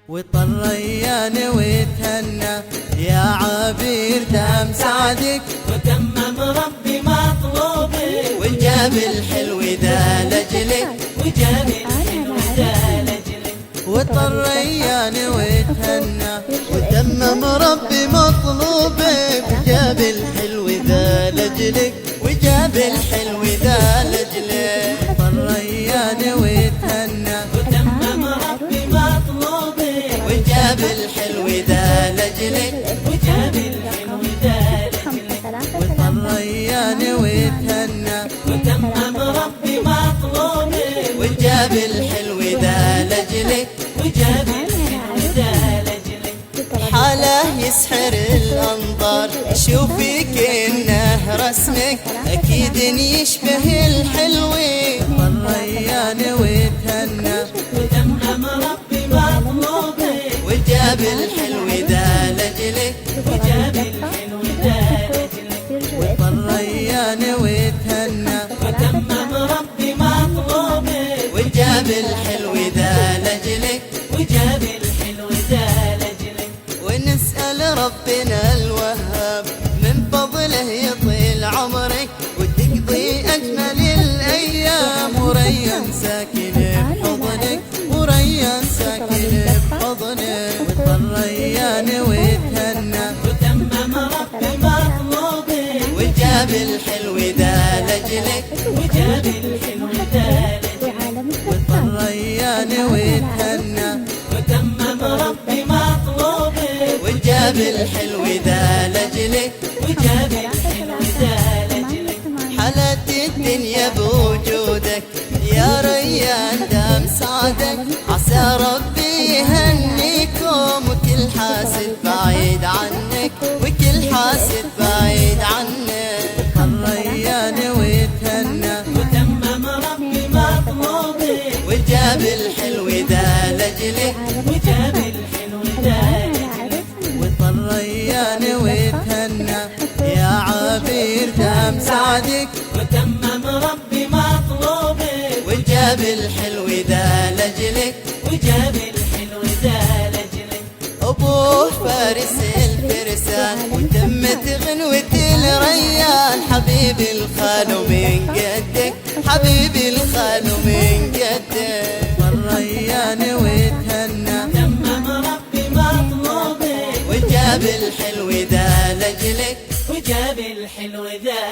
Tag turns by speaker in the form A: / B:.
A: وطريان وتهنى يا عبير دام سعدك،
B: وتمم ربي مطلوبك،
A: وجاب الحلو ذا لجلك،
B: وجاب الحلو ذا لجلك.
A: وطريان وتهنى وتمم ربي مطلوبك، وجاب الحلو ذا لجلك، وجاب الحلو ذا لجلك. طريان وتهنى
B: وتمم ربي مطلوبك،
A: وجاب الحلو ذا لجلك،
B: وجاب الحلو ذا لجلك.
A: وطريان وتهنى
B: وتمم ربي مطلوبك،
A: وجاب الحلو ذا لجلك،
B: وجاب الحلو ذا لجلك.
A: حاله يسحر الأنظار، شوفي كأنه رسمك أكيد يشبه الحلوة. طريان وتهنى
B: وتمم ربي مطلوبك،
A: وجاب الحلو ذا لجلك،
B: وجاب الحلو ذا لجلك.
A: طريان وتهنى
B: وتمم ربي مطلوبك،
A: وجاب الحلو ذا لجلك،
B: وجاب الحلو ذا لجلك.
A: ونسأل ربنا الوهاب من فضله يطيل عمرك، وتقضي أجمل الأيام، وريان ساكن بحضنك، وريان ساكن بحضنك. وطريان وتهنى
B: وتمم ربي مطلوبك،
A: وجاب الحلو ذا لجلك،
B: وجاب الحلو ذا لجلك.
A: وطريان وتهنى
B: وتمم ربي مطلوبك،
A: وجاب الحلو ذا لجلك،
B: وجاب الحلو ذا لجلك.
A: حلت الدنيا بوجودك يا ريان دام سعدك، عسى ربي يهنيكم، وكل حاسد بعيد عنك، وكل حاسد بعيد عنك. طريان وتهنى
B: وتمم ربي مطلوبك،
A: وجاب الحلو ذا لجلك،
B: وجاب الحلو ذا لجلك.
A: وطريان وتهنى يا عبير دام سعدك،
B: وتمم ربي مطلوبك،
A: وجاب الحلو ذا لجلك،
B: وجاب الحلو ذا لجلك.
A: أبوه فارس الفرسان، وتمت غنوة الريان، حبيبي الخال من قدك، حبيبي الخال من قدك. طريان وتهنى
B: تمم ربي مطلوبك،
A: وجاب الحلو ذا لجلك،
B: وجاب الحلو ذا